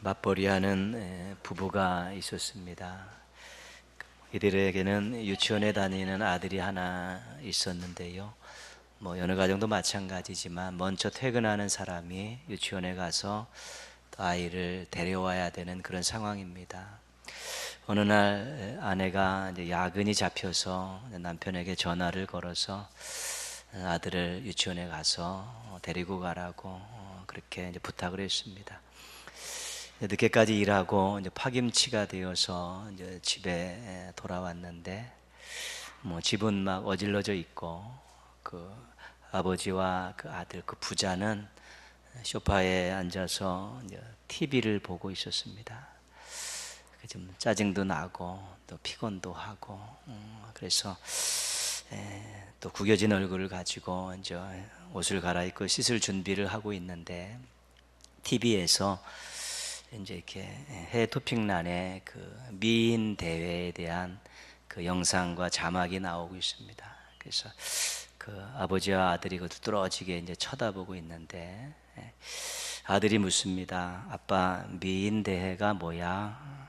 맞벌이하는 부부가 있었습니다. 이들에게는 유치원에 다니는 아들이 하나 있었는데요. 여느 가정도 마찬가지지만 먼저 퇴근하는 사람이 유치원에 가서 또 아이를 데려와야 되는 그런 상황입니다. 어느 날 아내가 이제 야근이 잡혀서 남편에게 전화를 걸어서 아들을 유치원에 가서 데리고 가라고 그렇게 이제 부탁을 했습니다. 늦게까지 일하고 이제 파김치가 되어서 이제 집에 돌아왔는데 집은 막 어질러져 있고 그 아버지와 그 아들 그 부자는 소파에 앉아서 이제 TV를 보고 있었습니다. 좀 짜증도 나고 또 피곤도 하고 그래서 또 구겨진 얼굴을 가지고 이제 옷을 갈아입고 씻을 준비를 하고 있는데 TV에서 이제 이렇게 해외 토픽란에 그 미인 대회에 대한 그 영상과 자막이 나오고 있습니다. 그래서 그 아버지와 아들이 그 뚫어지게 이제 쳐다보고 있는데 아들이 묻습니다. 아빠, 미인 대회가 뭐야?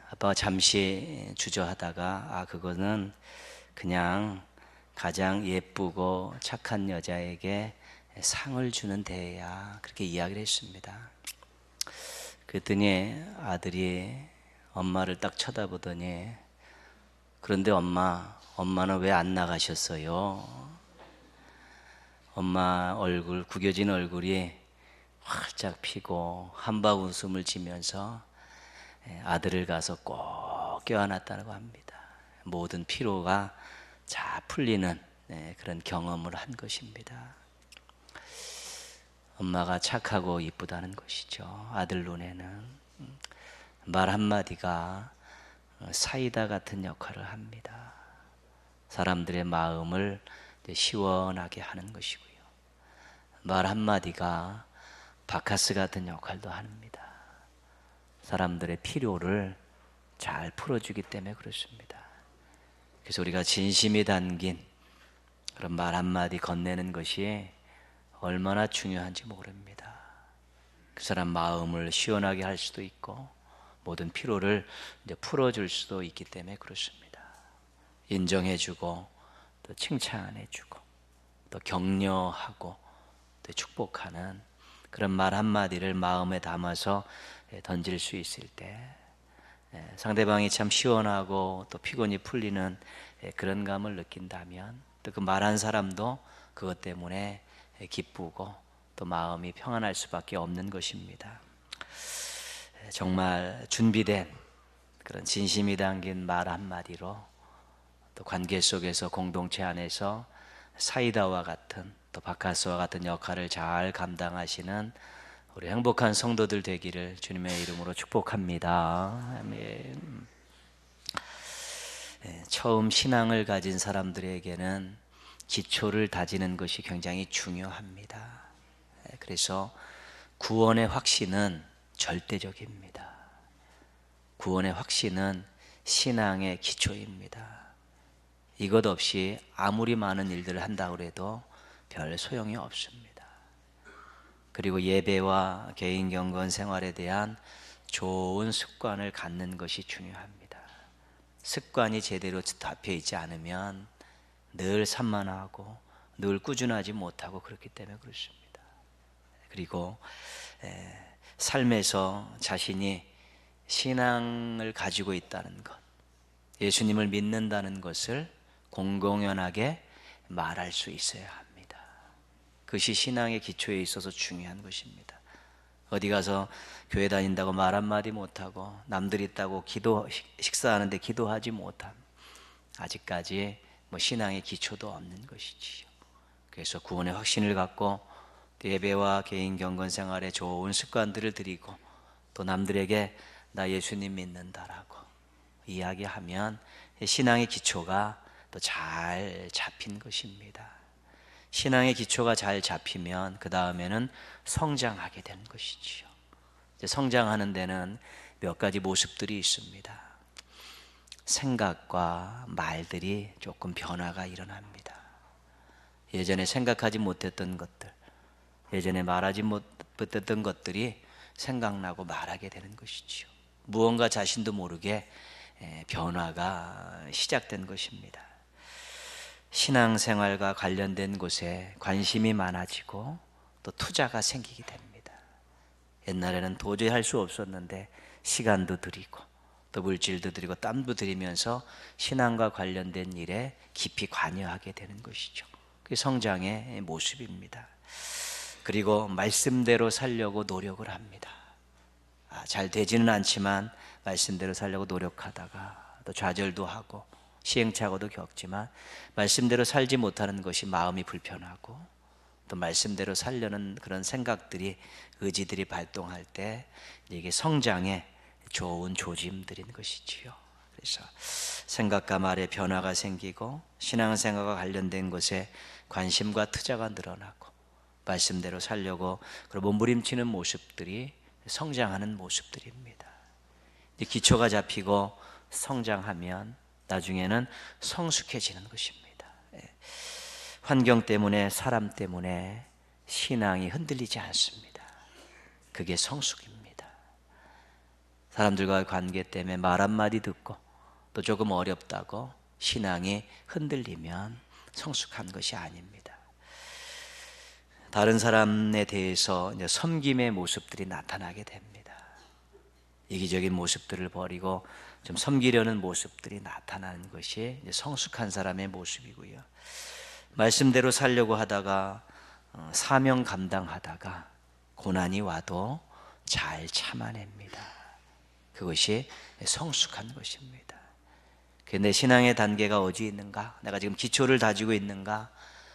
아빠가 잠시 주저하다가 그거는 그냥 가장 예쁘고 착한 여자에게 상을 주는 대회야. 그렇게 이야기를 했습니다. 그랬더니 아들이 엄마를 딱 쳐다보더니 그런데 엄마는 왜 안 나가셨어요? 엄마 얼굴, 구겨진 얼굴이 활짝 피고 한박 웃음을 지면서 아들을 가서 꼭 껴안았다고 합니다. 모든 피로가 잘 풀리는 그런 경험을 한 것입니다. 엄마가 착하고 이쁘다는 것이죠. 아들 눈에는 말 한마디가 사이다 같은 역할을 합니다. 사람들의 마음을 시원하게 하는 것이고요. 말 한마디가 바카스 같은 역할도 합니다. 사람들의 필요를 잘 풀어주기 때문에 그렇습니다. 그래서 우리가 진심이 담긴 그런 말 한마디 건네는 것이 얼마나 중요한지 모릅니다. 그 사람 마음을 시원하게 할 수도 있고 모든 피로를 이제 풀어줄 수도 있기 때문에 그렇습니다. 인정해주고 또 칭찬해주고 또 격려하고 또 축복하는 그런 말 한마디를 마음에 담아서 던질 수 있을 때 상대방이 참 시원하고 또 피곤이 풀리는 그런 감을 느낀다면 또 그 말한 사람도 그것 때문에 기쁘고 또 마음이 평안할 수밖에 없는 것입니다. 정말 준비된 그런 진심이 담긴 말 한마디로 또 관계 속에서 공동체 안에서 사이다와 같은 또 바카스와 같은 역할을 잘 감당하시는 우리 행복한 성도들 되기를 주님의 이름으로 축복합니다. 아멘. 처음 신앙을 가진 사람들에게는 기초를 다지는 것이 굉장히 중요합니다. 그래서 구원의 확신은 절대적입니다. 구원의 확신은 신앙의 기초입니다. 이것 없이 아무리 많은 일들을 한다고 해도 별 소용이 없습니다. 그리고 예배와 개인 경건 생활에 대한 좋은 습관을 갖는 것이 중요합니다. 습관이 제대로 잡혀 있지 않으면 늘 산만하고 늘 꾸준하지 못하고 그렇기 때문에 그렇습니다. 그리고 삶에서 자신이 신앙을 가지고 있다는 것, 예수님을 믿는다는 것을 공공연하게 말할 수 있어야 합니다. 그것이 신앙의 기초에 있어서 중요한 것입니다. 어디 가서 교회 다닌다고 말 한마디 못하고 남들 있다고 식사하는데 기도하지 못함, 아직까지 신앙의 기초도 없는 것이지요. 그래서 구원의 확신을 갖고 예배와 개인 경건 생활에 좋은 습관들을 들이고 또 남들에게 나 예수님 믿는다라고 이야기하면 신앙의 기초가 또 잘 잡힌 것입니다. 신앙의 기초가 잘 잡히면 그 다음에는 성장하게 되는 것이지요. 성장하는 데는 몇 가지 모습들이 있습니다. 생각과 말들이 조금 변화가 일어납니다. 예전에 생각하지 못했던 것들, 예전에 말하지 못했던 것들이 생각나고 말하게 되는 것이지요. 무언가 자신도 모르게 변화가 시작된 것입니다. 신앙생활과 관련된 곳에 관심이 많아지고 또 투자가 생기게 됩니다. 옛날에는 도저히 할 수 없었는데 시간도 들이고 또 물질도 들이고 땀도 들이면서 신앙과 관련된 일에 깊이 관여하게 되는 것이죠. 그게 성장의 모습입니다. 그리고 말씀대로 살려고 노력을 합니다. 잘 되지는 않지만 말씀대로 살려고 노력하다가 또 좌절도 하고 시행착오도 겪지만 말씀대로 살지 못하는 것이 마음이 불편하고 또 말씀대로 살려는 그런 생각들이 의지들이 발동할 때 이게 성장의 좋은 조짐들인 것이지요. 그래서 생각과 말에 변화가 생기고 신앙생활과 관련된 것에 관심과 투자가 늘어나고 말씀대로 살려고 몸부림치는 모습들이 성장하는 모습들입니다. 기초가 잡히고 성장하면 나중에는 성숙해지는 것입니다. 환경 때문에 사람 때문에 신앙이 흔들리지 않습니다. 그게 성숙입니다. 사람들과의 관계 때문에 말 한마디 듣고 또 조금 어렵다고 신앙이 흔들리면 성숙한 것이 아닙니다. 다른 사람에 대해서 섬김의 모습들이 나타나게 됩니다. 이기적인 모습들을 버리고 좀 섬기려는 모습들이 나타나는 것이 성숙한 사람의 모습이고요. 말씀대로 살려고 하다가 사명 감당하다가 고난이 와도 잘 참아냅니다. 그것이 성숙한 것입니다. 내 신앙의 단계가 어디 있는가? 내가 지금 기초를 다지고 있는가?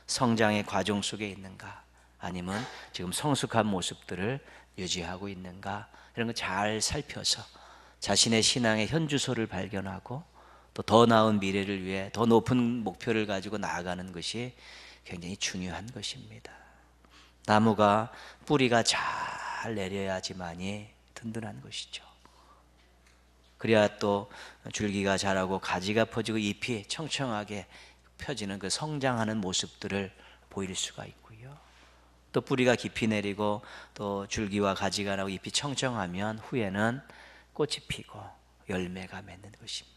성장의 과정 속에 있는가? 아니면 지금 성숙한 모습들을 유지하고 있는가? 이런 거 잘 살펴서 자신의 신앙의 현주소를 발견하고 또 더 나은 미래를 위해 더 높은 목표를 가지고 나아가는 것이 굉장히 중요한 것입니다. 나무가 뿌리가 잘 내려야지만이 든든한 것이죠. 그래야 또 줄기가 자라고 가지가 퍼지고 잎이 청청하게 펴지는 그 성장하는 모습들을 보일 수가 있고요. 또 뿌리가 깊이 내리고 또 줄기와 가지가 나고 잎이 청청하면 후에는 꽃이 피고 열매가 맺는 것입니다.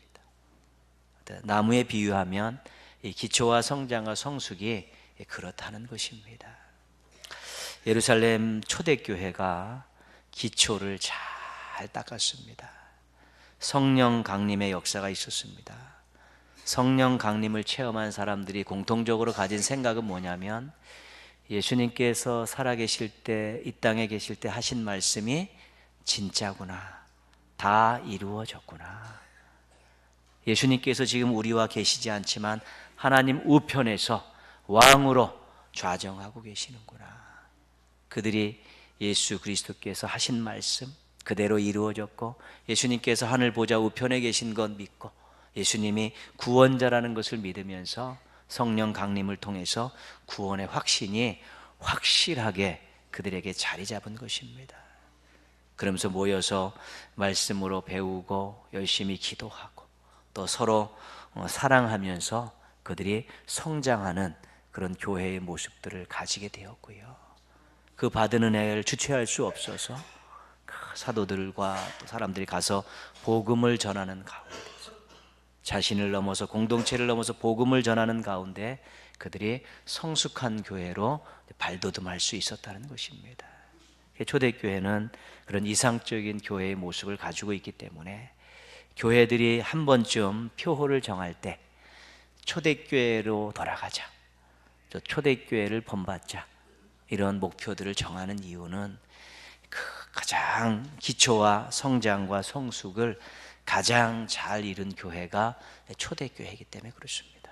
나무에 비유하면 이 기초와 성장과 성숙이 그렇다는 것입니다. 예루살렘 초대교회가 기초를 잘 닦았습니다. 성령 강림의 역사가 있었습니다. 성령 강림을 체험한 사람들이 공통적으로 가진 생각은 뭐냐면 예수님께서 살아계실 때, 이 땅에 계실 때 하신 말씀이 진짜구나. 다 이루어졌구나. 예수님께서 지금 우리와 계시지 않지만 하나님 우편에서 왕으로 좌정하고 계시는구나. 그들이 예수 그리스도께서 하신 말씀 그대로 이루어졌고 예수님께서 하늘 보좌 우편에 계신 것 믿고 예수님이 구원자라는 것을 믿으면서 성령 강림을 통해서 구원의 확신이 확실하게 그들에게 자리 잡은 것입니다. 그러면서 모여서 말씀으로 배우고 열심히 기도하고 또 서로 사랑하면서 그들이 성장하는 그런 교회의 모습들을 가지게 되었고요. 그 받은 은혜를 주체할 수 없어서 사도들과 또 사람들이 가서 복음을 전하는 가운데 자신을 넘어서 공동체를 넘어서 복음을 전하는 가운데 그들이 성숙한 교회로 발돋움할 수 있었다는 것입니다. 초대교회는 그런 이상적인 교회의 모습을 가지고 있기 때문에 교회들이 한 번쯤 표호를 정할 때 초대교회로 돌아가자, 초대교회를 본받자 이런 목표들을 정하는 이유는 그 가장 기초와 성장과 성숙을 가장 잘 이룬 교회가 초대교회이기 때문에 그렇습니다.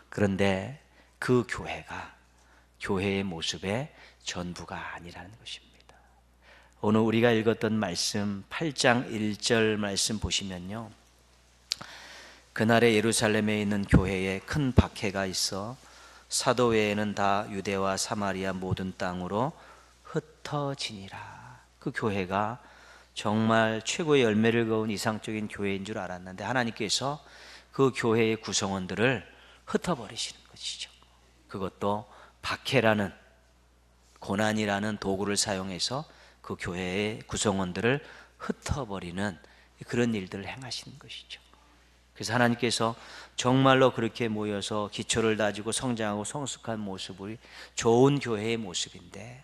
그런데 그 교회가 교회의 모습의 전부가 아니라는 것입니다. 오늘 우리가 읽었던 말씀 8장 1절 말씀 보시면요, 그날에 예루살렘에 있는 교회에 큰 박해가 있어 사도 외에는 다 유대와 사마리아 모든 땅으로 흩어지니라. 그 교회가 정말 최고의 열매를 거둔 이상적인 교회인 줄 알았는데 하나님께서 그 교회의 구성원들을 흩어버리시는 것이죠. 그것도 박해라는 고난이라는 도구를 사용해서 그 교회의 구성원들을 흩어버리는 그런 일들을 행하시는 것이죠. 그래서 하나님께서 정말로 그렇게 모여서 기초를 다지고 성장하고 성숙한 모습이 좋은 교회의 모습인데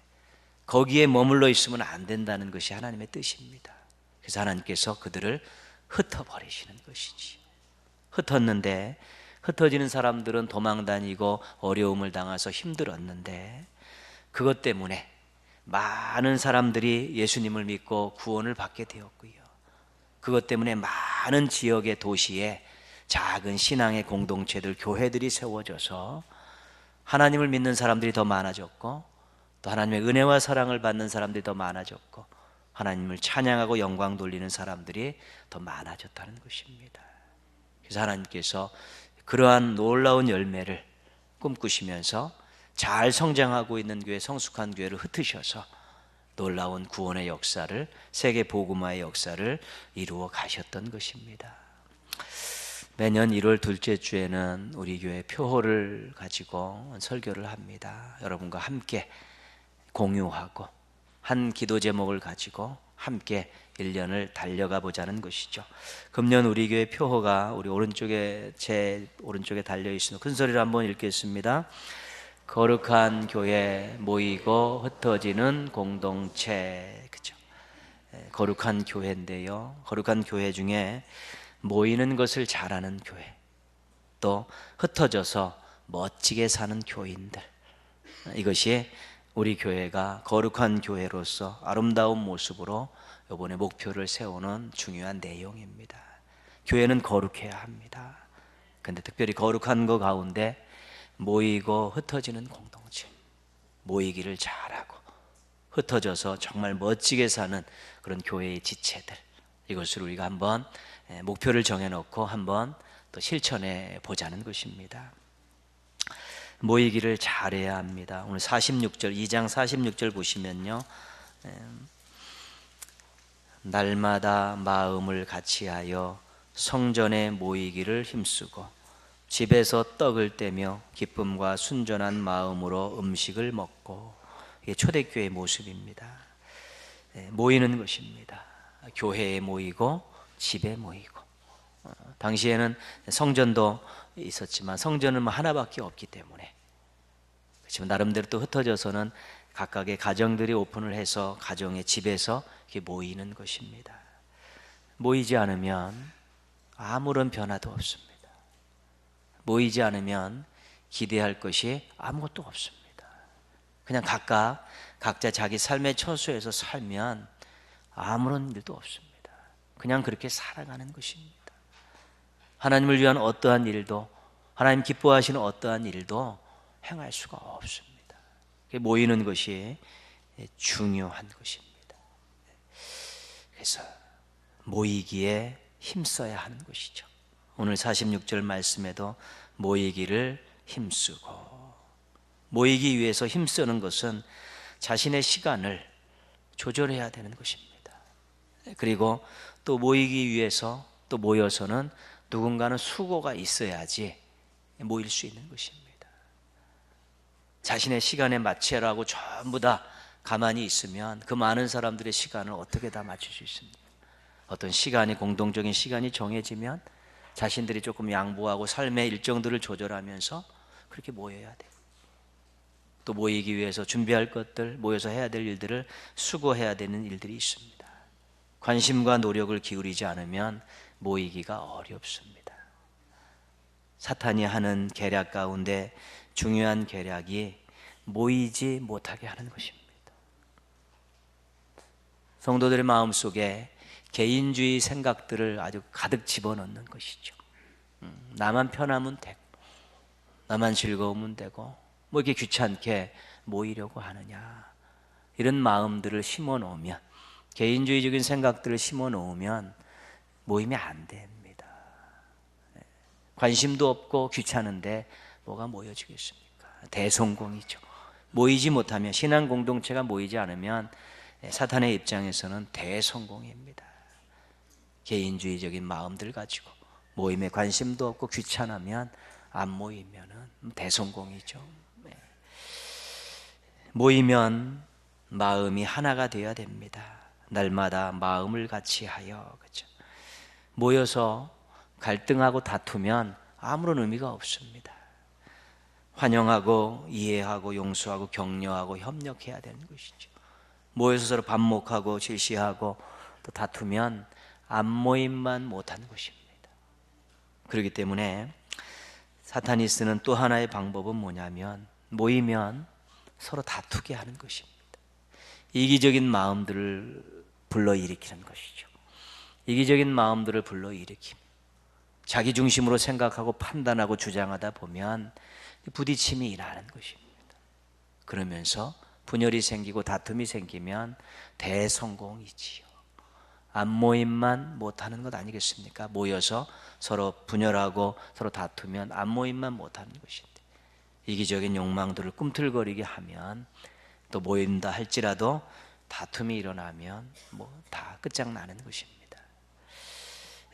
거기에 머물러 있으면 안 된다는 것이 하나님의 뜻입니다. 그래서 하나님께서 그들을 흩어버리시는 것이지. 흩었는데 흩어지는 사람들은 도망다니고 어려움을 당해서 힘들었는데 그것 때문에 많은 사람들이 예수님을 믿고 구원을 받게 되었고요. 그것 때문에 많은 지역의 도시에 작은 신앙의 공동체들, 교회들이 세워져서 하나님을 믿는 사람들이 더 많아졌고 또 하나님의 은혜와 사랑을 받는 사람들이 더 많아졌고 하나님을 찬양하고 영광 돌리는 사람들이 더 많아졌다는 것입니다. 그래서 하나님께서 그러한 놀라운 열매를 꿈꾸시면서 잘 성장하고 있는 교회, 성숙한 교회를 흩으셔서 놀라운 구원의 역사를, 세계 복음화의 역사를 이루어 가셨던 것입니다. 매년 1월 둘째 주에는 우리 교회 표호를 가지고 설교를 합니다. 여러분과 함께 공유하고 한 기도 제목을 가지고 함께 1년을 달려가 보자는 것이죠. 금년 우리 교회 표호가 우리 오른쪽에, 제 오른쪽에 달려 있습니다. 큰 소리로 한번 읽겠습니다. 거룩한 교회, 모이고 흩어지는 공동체. 그죠? 거룩한 교회인데요. 거룩한 교회 중에 모이는 것을 잘하는 교회, 또 흩어져서 멋지게 사는 교인들, 이것이 우리 교회가 거룩한 교회로서 아름다운 모습으로 이번에 목표를 세우는 중요한 내용입니다. 교회는 거룩해야 합니다. 근데 특별히 거룩한 것 가운데 모이고 흩어지는 공동체, 모이기를 잘하고 흩어져서 정말 멋지게 사는 그런 교회의 지체들, 이것을 우리가 한번 목표를 정해놓고 한번 또 실천해 보자는 것입니다. 모이기를 잘해야 합니다. 오늘 46절, 2장 46절 보시면요, 날마다 마음을 같이하여 성전에 모이기를 힘쓰고 집에서 떡을 떼며 기쁨과 순전한 마음으로 음식을 먹고, 이게 초대교회의 모습입니다. 모이는 것입니다. 교회에 모이고 집에 모이고. 당시에는 성전도 있었지만 성전은 뭐 하나밖에 없기 때문에, 그렇지만 나름대로 또 흩어져서는 각각의 가정들이 오픈을 해서 가정의 집에서 이렇게 모이는 것입니다. 모이지 않으면 아무런 변화도 없습니다. 모이지 않으면 기대할 것이 아무것도 없습니다. 그냥 각자 자기 삶의 처소에서 살면 아무런 일도 없습니다. 그냥 그렇게 살아가는 것입니다. 하나님을 위한 어떠한 일도, 하나님 기뻐하시는 어떠한 일도 행할 수가 없습니다. 모이는 것이 중요한 것입니다. 그래서 모이기에 힘써야 하는 것이죠. 오늘 46절 말씀에도 모이기를 힘쓰고, 모이기 위해서 힘쓰는 것은 자신의 시간을 조절해야 되는 것입니다. 그리고 또 모이기 위해서 또 모여서는 누군가는 수고가 있어야지 모일 수 있는 것입니다. 자신의 시간에 맞춰라고 전부 다 가만히 있으면 그 많은 사람들의 시간을 어떻게 다 맞출 수 있습니까? 어떤 시간이, 공동적인 시간이 정해지면 자신들이 조금 양보하고 삶의 일정들을 조절하면서 그렇게 모여야 돼요. 또 모이기 위해서 준비할 것들, 모여서 해야 될 일들을 수고해야 되는 일들이 있습니다. 관심과 노력을 기울이지 않으면 모이기가 어렵습니다. 사탄이 하는 계략 가운데 중요한 계략이 모이지 못하게 하는 것입니다. 성도들의 마음속에 개인주의 생각들을 아주 가득 집어넣는 것이죠. 나만 편하면 되고, 나만 즐거우면 되고, 뭐 이렇게 귀찮게 모이려고 하느냐, 이런 마음들을 심어 놓으면, 개인주의적인 생각들을 심어 놓으면 모임이 안 됩니다. 관심도 없고 귀찮은데 뭐가 모여지겠습니까? 대성공이죠. 모이지 못하면, 신앙 공동체가 모이지 않으면 사탄의 입장에서는 대성공입니다. 개인주의적인 마음들 가지고 모임에 관심도 없고 귀찮으면 안 모이면 대성공이죠. 모이면 마음이 하나가 되어야 됩니다. 날마다 마음을 같이 하여, 그렇죠? 모여서 갈등하고 다투면 아무런 의미가 없습니다. 환영하고 이해하고 용서하고 격려하고 협력해야 되는 것이죠. 모여서 서로 반목하고 질시하고 또 다투면 앞모임만 못하는 것입니다. 그렇기 때문에 사탄이 쓰는 또 하나의 방법은 뭐냐면, 모이면 서로 다투게 하는 것입니다. 이기적인 마음들을 불러일으키는 것이죠. 이기적인 마음들을 불러일으키며 자기 중심으로 생각하고 판단하고 주장하다 보면 부딪힘이 일어나는 것입니다. 그러면서 분열이 생기고 다툼이 생기면 대성공이지요. 앞모임만 못하는 것 아니겠습니까? 모여서 서로 분열하고 서로 다투면 앞모임만 못하는 것인데, 이기적인 욕망들을 꿈틀거리게 하면, 또 모인다 할지라도 다툼이 일어나면 다 끝장나는 것입니다.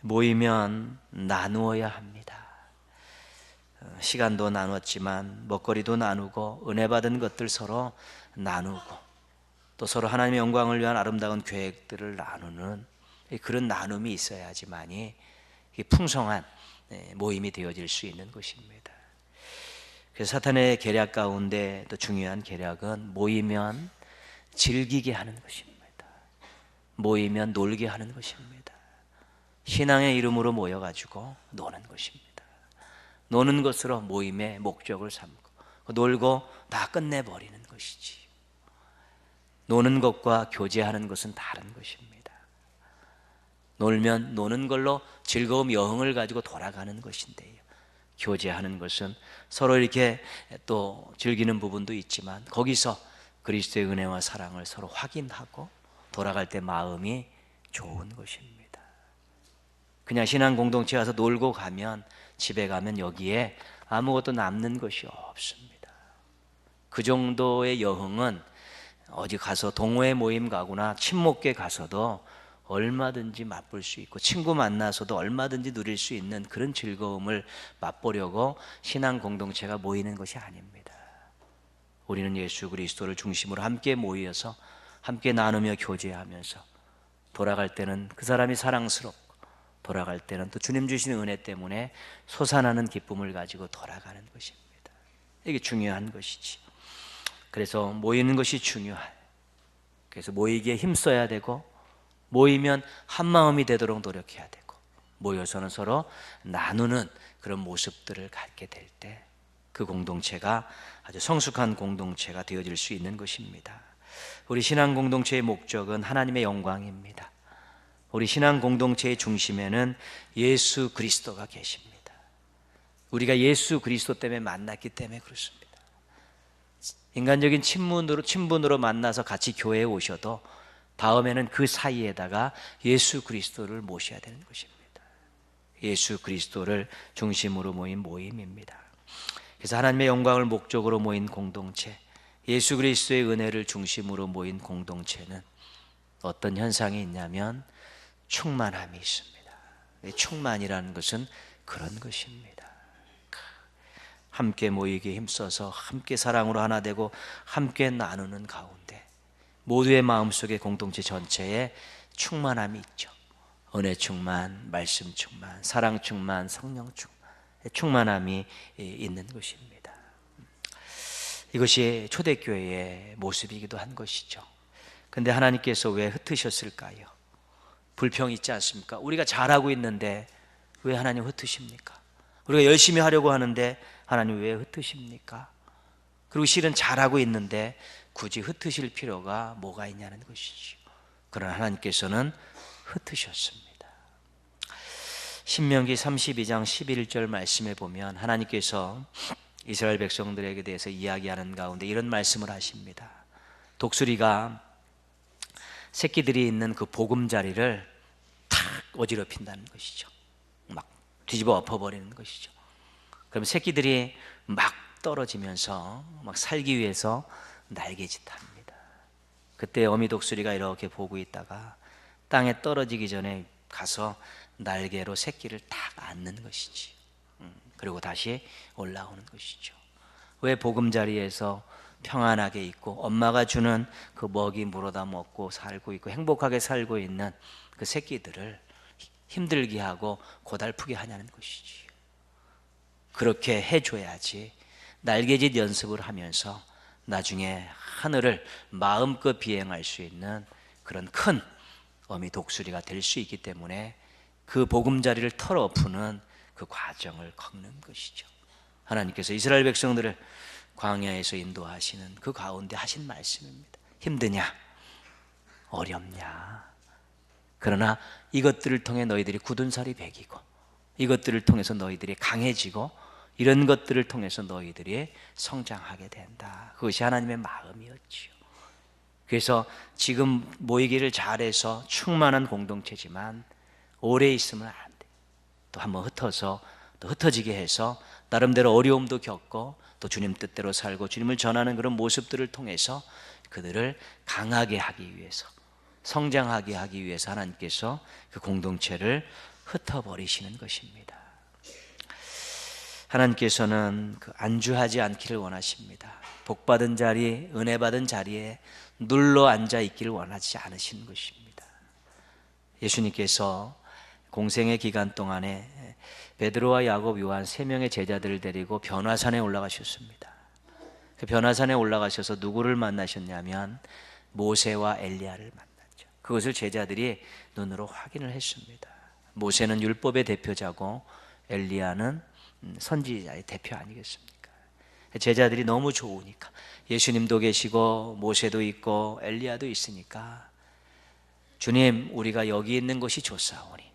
모이면 나누어야 합니다. 시간도 나눴지만 먹거리도 나누고 은혜 받은 것들 서로 나누고, 또 서로 하나님의 영광을 위한 아름다운 계획들을 나누는 그런 나눔이 있어야지만이 풍성한 모임이 되어질 수 있는 것입니다. 그래서 사탄의 계략 가운데 또 중요한 계략은 모이면 즐기게 하는 것입니다. 모이면 놀게 하는 것입니다. 신앙의 이름으로 모여가지고 노는 것입니다. 노는 것으로 모임의 목적을 삼고 놀고 다 끝내버리는 것이지. 노는 것과 교제하는 것은 다른 것입니다. 놀면 노는 걸로 즐거움 여흥을 가지고 돌아가는 것인데요, 교제하는 것은 서로 이렇게 또 즐기는 부분도 있지만 거기서 그리스도의 은혜와 사랑을 서로 확인하고 돌아갈 때 마음이 좋은 것입니다. 그냥 신앙 공동체 와서 놀고 가면, 집에 가면 여기에 아무것도 남는 것이 없습니다. 그 정도의 여흥은 어디 가서 동호회 모임 가거나 친목계 가서도 얼마든지 맛볼 수 있고, 친구 만나서도 얼마든지 누릴 수 있는 그런 즐거움을 맛보려고 신앙 공동체가 모이는 것이 아닙니다. 우리는 예수 그리스도를 중심으로 함께 모여서 함께 나누며 교제하면서 돌아갈 때는 그 사람이 사랑스럽고, 돌아갈 때는 또 주님 주시는 은혜 때문에 솟아나는 기쁨을 가지고 돌아가는 것입니다. 이게 중요한 것이지. 그래서 모이는 것이 중요해요. 그래서 모이기에 힘써야 되고, 모이면 한 마음이 되도록 노력해야 되고, 모여서는 서로 나누는 그런 모습들을 갖게 될 때 그 공동체가 아주 성숙한 공동체가 되어질 수 있는 것입니다. 우리 신앙 공동체의 목적은 하나님의 영광입니다. 우리 신앙 공동체의 중심에는 예수 그리스도가 계십니다. 우리가 예수 그리스도 때문에 만났기 때문에 그렇습니다. 인간적인 친분으로 만나서 같이 교회에 오셔도 다음에는 그 사이에다가 예수 그리스도를 모셔야 되는 것입니다. 예수 그리스도를 중심으로 모인 모임입니다. 그래서 하나님의 영광을 목적으로 모인 공동체, 예수 그리스도의 은혜를 중심으로 모인 공동체는 어떤 현상이 있냐면 충만함이 있습니다. 충만이라는 것은 그런 것입니다. 함께 모이기에 힘써서 함께 사랑으로 하나 되고 함께 나누는 가운데 모두의 마음속에 공동체 전체에 충만함이 있죠. 은혜 충만, 말씀 충만, 사랑 충만, 성령 충만, 충만함이 있는 것입니다. 이것이 초대교회의 모습이기도 한 것이죠. 근데 하나님께서 왜 흩으셨을까요? 불평이 있지 않습니까? 우리가 잘하고 있는데 왜 하나님 흩으십니까? 우리가 열심히 하려고 하는데 하나님 왜 흩으십니까? 그리고 실은 잘하고 있는데 굳이 흩으실 필요가 뭐가 있냐는 것이죠. 그러나 하나님께서는 흩으셨습니다. 신명기 32장 11절 말씀에 보면 하나님께서 이스라엘 백성들에게 대해서 이야기하는 가운데 이런 말씀을 하십니다. 독수리가 새끼들이 있는 그 보금자리를 탁 어지럽힌다는 것이죠. 막 뒤집어 엎어버리는 것이죠. 그럼 새끼들이 막 떨어지면서 막 살기 위해서 날개짓합니다. 그때 어미 독수리가 이렇게 보고 있다가 땅에 떨어지기 전에 가서 날개로 새끼를 딱 안는 것이지. 그리고 다시 올라오는 것이죠. 왜 보금자리에서 평안하게 있고 엄마가 주는 그 먹이 물어다 먹고 살고 있고 행복하게 살고 있는 그 새끼들을 힘들게 하고 고달프게 하냐는 것이지. 그렇게 해줘야지 날개짓 연습을 하면서 나중에 하늘을 마음껏 비행할 수 있는 그런 큰 어미 독수리가 될 수 있기 때문에 그 보금자리를 털어푸는 그 과정을 겪는 것이죠. 하나님께서 이스라엘 백성들을 광야에서 인도하시는 그 가운데 하신 말씀입니다. 힘드냐? 어렵냐? 그러나 이것들을 통해 너희들이 굳은 살이 배기고, 이것들을 통해서 너희들이 강해지고, 이런 것들을 통해서 너희들이 성장하게 된다. 그것이 하나님의 마음이었지요. 그래서 지금 모이기를 잘해서 충만한 공동체지만 오래 있으면 안 돼. 또 한번 흩어서 또 흩어지게 해서 나름대로 어려움도 겪고 또 주님 뜻대로 살고 주님을 전하는 그런 모습들을 통해서 그들을 강하게 하기 위해서, 성장하게 하기 위해서 하나님께서 그 공동체를 흩어버리시는 것입니다. 하나님께서는 그 안주하지 않기를 원하십니다. 복받은 자리, 은혜 받은 자리에 눌러 앉아 있기를 원하지 않으시는 것입니다. 예수님께서 공생의 기간 동안에 베드로와 야곱, 요한 3명의 제자들을 데리고 변화산에 올라가셨습니다. 그 변화산에 올라가셔서 누구를 만나셨냐면 모세와 엘리야를 만났죠. 그것을 제자들이 눈으로 확인을 했습니다. 모세는 율법의 대표자고 엘리야는 선지자의 대표 아니겠습니까? 제자들이 너무 좋으니까, 예수님도 계시고 모세도 있고 엘리야도 있으니까, 주님, 우리가 여기 있는 것이 좋사오니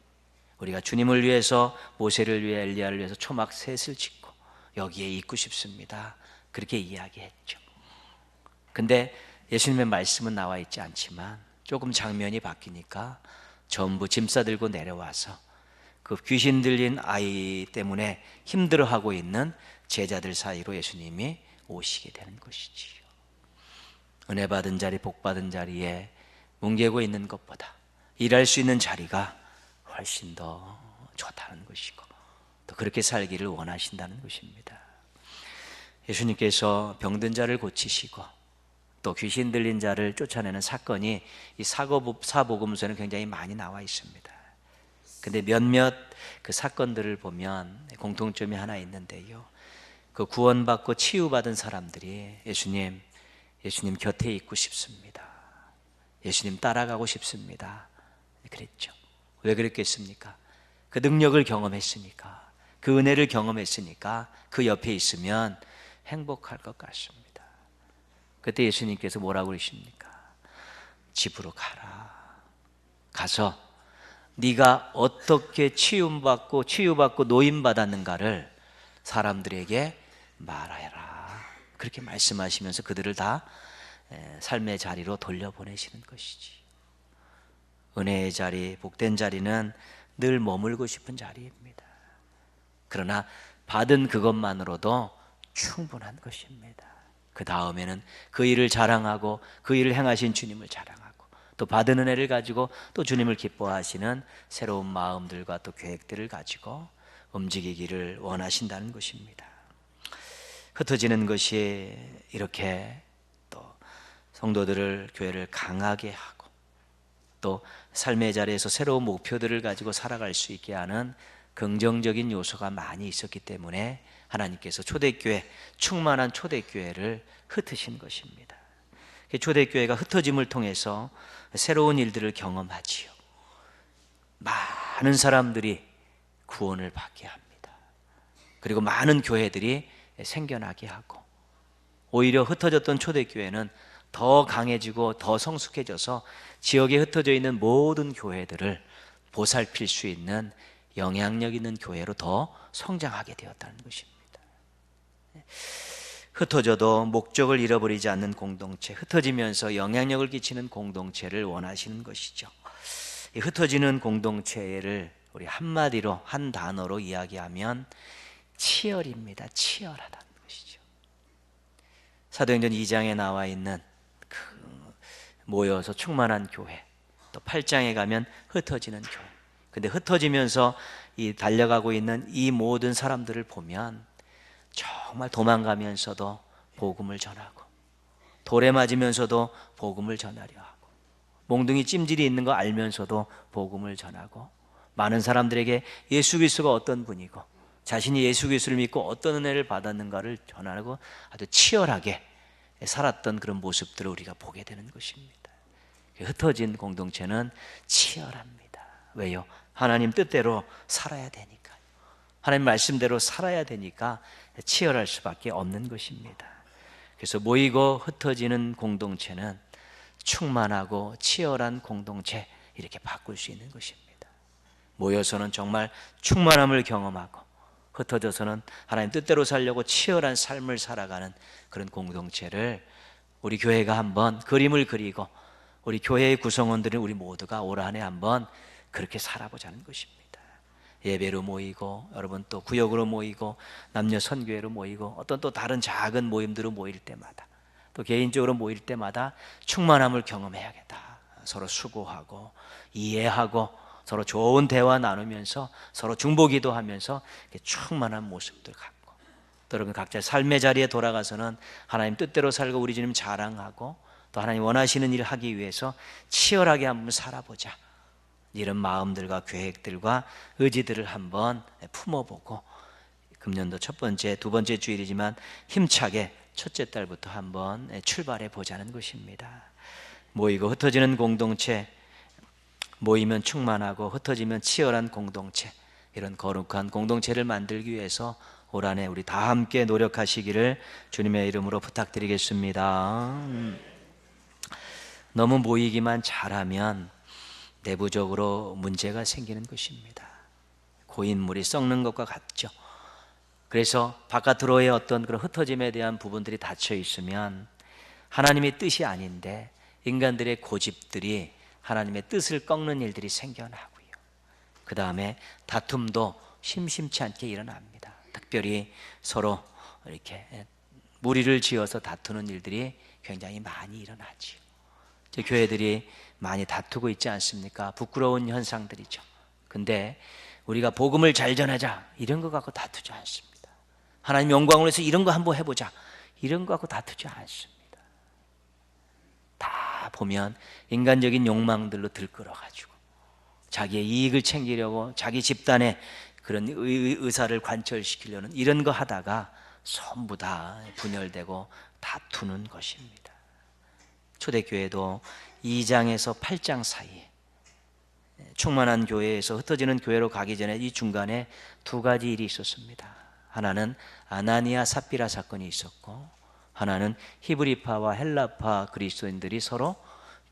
우리가 주님을 위해서, 모세를 위해, 엘리야를 위해서 초막 셋을 짓고 여기에 있고 싶습니다. 그렇게 이야기했죠. 근데 예수님의 말씀은 나와 있지 않지만 조금 장면이 바뀌니까 전부 짐 싸들고 내려와서 그 귀신 들린 아이 때문에 힘들어하고 있는 제자들 사이로 예수님이 오시게 되는 것이지요. 은혜 받은 자리, 복 받은 자리에 뭉개고 있는 것보다 일할 수 있는 자리가 훨씬 더 좋다는 것이고, 또 그렇게 살기를 원하신다는 것입니다. 예수님께서 병든 자를 고치시고 또 귀신 들린 자를 쫓아내는 사건이 이 사복음서에는 굉장히 많이 나와 있습니다. 근데 몇몇 그 사건들을 보면 공통점이 하나 있는데요, 그 구원받고 치유받은 사람들이 예수님 곁에 있고 싶습니다, 예수님 따라가고 싶습니다 그랬죠. 왜 그랬겠습니까? 그 능력을 경험했으니까, 그 은혜를 경험했으니까 그 옆에 있으면 행복할 것 같습니다. 그때 예수님께서 뭐라고 그러십니까? 집으로 가라. 가서 네가 어떻게 치유받고 노임받았는가를 사람들에게 말하라. 그렇게 말씀하시면서 그들을 다 삶의 자리로 돌려보내시는 것이지. 은혜의 자리, 복된 자리는 늘 머물고 싶은 자리입니다. 그러나 받은 그것만으로도 충분한 것입니다. 그 다음에는 그 일을 자랑하고 그 일을 행하신 주님을 자랑하고 또 받은 은혜를 가지고 또 주님을 기뻐하시는 새로운 마음들과 또 계획들을 가지고 움직이기를 원하신다는 것입니다. 흩어지는 것이 이렇게 또 성도들을, 교회를 강하게 하고 또 삶의 자리에서 새로운 목표들을 가지고 살아갈 수 있게 하는 긍정적인 요소가 많이 있었기 때문에 하나님께서 초대교회, 충만한 초대교회를 흩으신 것입니다. 초대교회가 흩어짐을 통해서 새로운 일들을 경험하지요. 많은 사람들이 구원을 받게 합니다. 그리고 많은 교회들이 생겨나게 하고, 오히려 흩어졌던 초대교회는 더 강해지고 더 성숙해져서 지역에 흩어져 있는 모든 교회들을 보살필 수 있는 영향력 있는 교회로 더 성장하게 되었다는 것입니다. 흩어져도 목적을 잃어버리지 않는 공동체, 흩어지면서 영향력을 끼치는 공동체를 원하시는 것이죠. 이 흩어지는 공동체를 우리 한마디로, 한 단어로 이야기하면 치열입니다. 치열하다는 것이죠. 사도행전 2장에 나와 있는 모여서 충만한 교회, 또 8장에 가면 흩어지는 교회. 근데 흩어지면서 이 달려가고 있는 이 모든 사람들을 보면 정말 도망가면서도 복음을 전하고 돌에 맞으면서도 복음을 전하려 하고, 몽둥이 찜질이 있는 거 알면서도 복음을 전하고, 많은 사람들에게 예수 그리스도가 어떤 분이고 자신이 예수 그리스도를 믿고 어떤 은혜를 받았는가를 전하고 아주 치열하게 살았던 그런 모습들을 우리가 보게 되는 것입니다. 흩어진 공동체는 치열합니다. 왜요? 하나님 뜻대로 살아야 되니까요. 하나님 말씀대로 살아야 되니까 치열할 수밖에 없는 것입니다. 그래서 모이고 흩어지는 공동체는 충만하고 치열한 공동체, 이렇게 바꿀 수 있는 것입니다. 모여서는 정말 충만함을 경험하고, 흩어져서는 하나님 뜻대로 살려고 치열한 삶을 살아가는 그런 공동체를 우리 교회가 한번 그림을 그리고, 우리 교회의 구성원들은 우리 모두가 올 한해 한번 그렇게 살아보자는 것입니다. 예배로 모이고, 여러분 또 구역으로 모이고, 남녀 선교회로 모이고, 어떤 또 다른 작은 모임들로 모일 때마다, 또 개인적으로 모일 때마다 충만함을 경험해야겠다. 서로 수고하고 이해하고 서로 좋은 대화 나누면서 서로 중보기도 하면서 충만한 모습들 갖고, 또 여러분 각자 삶의 자리에 돌아가서는 하나님 뜻대로 살고 우리 주님 자랑하고, 또 하나님 원하시는 일을 하기 위해서 치열하게 한번 살아보자, 이런 마음들과 계획들과 의지들을 한번 품어보고, 금년도 첫 번째, 두 번째 주일이지만 힘차게 첫째 달부터 한번 출발해 보자는 것입니다. 모이고 흩어지는 공동체, 모이면 충만하고 흩어지면 치열한 공동체, 이런 거룩한 공동체를 만들기 위해서 올 한해 우리 다 함께 노력하시기를 주님의 이름으로 부탁드리겠습니다. 너무 모이기만 잘하면 내부적으로 문제가 생기는 것입니다. 고인물이 썩는 것과 같죠. 그래서 바깥으로의 어떤 그런 흩어짐에 대한 부분들이 닫혀 있으면 하나님의 뜻이 아닌데 인간들의 고집들이 하나님의 뜻을 꺾는 일들이 생겨나고요. 그 다음에 다툼도 심심치 않게 일어납니다. 특별히 서로 이렇게 무리를 지어서 다투는 일들이 굉장히 많이 일어나지요. 제 교회들이 많이 다투고 있지 않습니까? 부끄러운 현상들이죠. 근데 우리가 복음을 잘 전하자, 이런 거 갖고 다투지 않습니다. 하나님 영광을 위해서 이런 거 한번 해보자, 이런 거 갖고 다투지 않습니다. 다 보면 인간적인 욕망들로 들끓어가지고 자기의 이익을 챙기려고 자기 집단의 그런 의사를 관철시키려는 이런 거 하다가 전부 다 분열되고 다투는 것입니다. 초대교회도 2장에서 8장 사이에 충만한 교회에서 흩어지는 교회로 가기 전에 이 중간에 두 가지 일이 있었습니다. 하나는 아나니아 삽비라 사건이 있었고, 하나는 히브리파와 헬라파 그리스도인들이 서로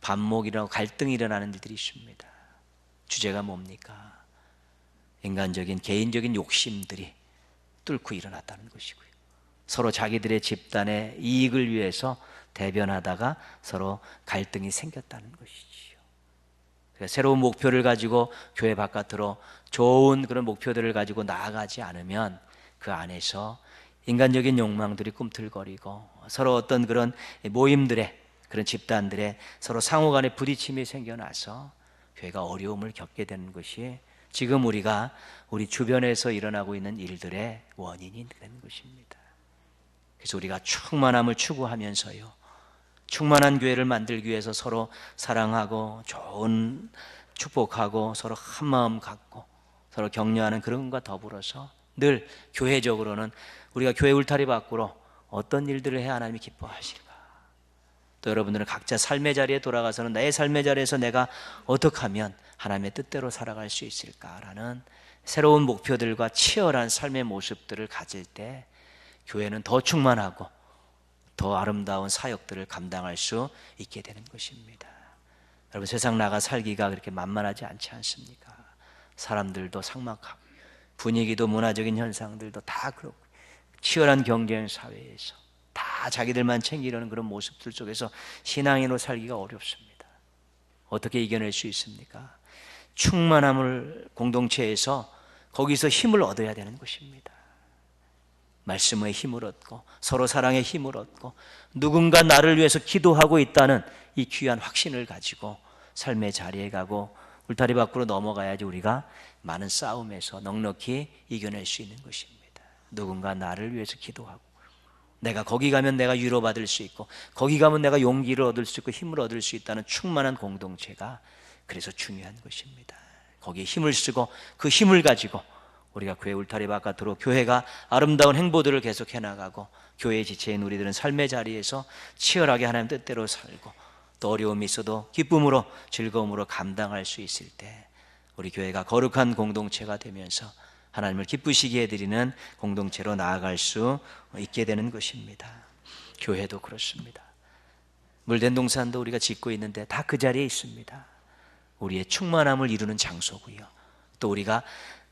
반목이라고 갈등이 일어나는 일들이 있습니다. 주제가 뭡니까? 인간적인 개인적인 욕심들이 뚫고 일어났다는 것이고요. 서로 자기들의 집단의 이익을 위해서 대변하다가 서로 갈등이 생겼다는 것이지요. 새로운 목표를 가지고 교회 바깥으로 좋은 그런 목표들을 가지고 나아가지 않으면 그 안에서 인간적인 욕망들이 꿈틀거리고 서로 어떤 그런 모임들의, 그런 집단들의 서로 상호간의 부딪힘이 생겨나서 교회가 어려움을 겪게 되는 것이 지금 우리가 우리 주변에서 일어나고 있는 일들의 원인이 되는 것입니다. 그래서 우리가 충만함을 추구하면서요, 충만한 교회를 만들기 위해서 서로 사랑하고 좋은 축복하고 서로 한마음 갖고 서로 격려하는 그런 것과 더불어서 늘 교회적으로는 우리가 교회 울타리 밖으로 어떤 일들을 해야 하나님이 기뻐하실까? 또 여러분들은 각자 삶의 자리에 돌아가서는 나의 삶의 자리에서 내가 어떻게 하면 하나님의 뜻대로 살아갈 수 있을까라는 새로운 목표들과 치열한 삶의 모습들을 가질 때 교회는 더 충만하고 더 아름다운 사역들을 감당할 수 있게 되는 것입니다. 여러분, 세상 나가 살기가 그렇게 만만하지 않지 않습니까? 사람들도 삭막하고 분위기도 문화적인 현상들도 다 그렇고 치열한 경쟁 사회에서 다 자기들만 챙기려는 그런 모습들 속에서 신앙인으로 살기가 어렵습니다. 어떻게 이겨낼 수 있습니까? 충만함을 공동체에서 거기서 힘을 얻어야 되는 것입니다. 말씀의 힘을 얻고 서로 사랑의 힘을 얻고 누군가 나를 위해서 기도하고 있다는 이 귀한 확신을 가지고 삶의 자리에 가고 울타리 밖으로 넘어가야지 우리가 많은 싸움에서 넉넉히 이겨낼 수 있는 것입니다. 누군가 나를 위해서 기도하고 내가 거기 가면 내가 위로받을 수 있고, 거기 가면 내가 용기를 얻을 수 있고 힘을 얻을 수 있다는 충만한 공동체가 그래서 중요한 것입니다. 거기에 힘을 쓰고 그 힘을 가지고 우리가 교회 울타리 바깥으로 교회가 아름다운 행보들을 계속 해나가고, 교회의 지체인 우리들은 삶의 자리에서 치열하게 하나님 뜻대로 살고, 또 어려움이 있어도 기쁨으로 즐거움으로 감당할 수 있을 때 우리 교회가 거룩한 공동체가 되면서 하나님을 기쁘시게 해드리는 공동체로 나아갈 수 있게 되는 것입니다. 교회도 그렇습니다. 물된 동산도 우리가 짓고 있는데 다 그 자리에 있습니다. 우리의 충만함을 이루는 장소고요, 또 우리가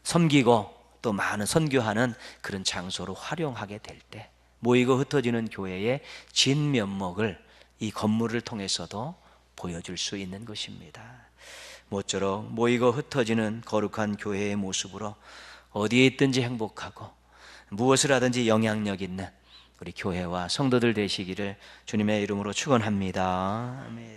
섬기고 또 많은 선교하는 그런 장소로 활용하게 될 때 모이고 흩어지는 교회의 진면목을 이 건물을 통해서도 보여줄 수 있는 것입니다. 모쪼록 모이고 흩어지는 거룩한 교회의 모습으로 어디에 있든지 행복하고 무엇을 하든지 영향력 있는 우리 교회와 성도들 되시기를 주님의 이름으로 축원합니다. 아멘.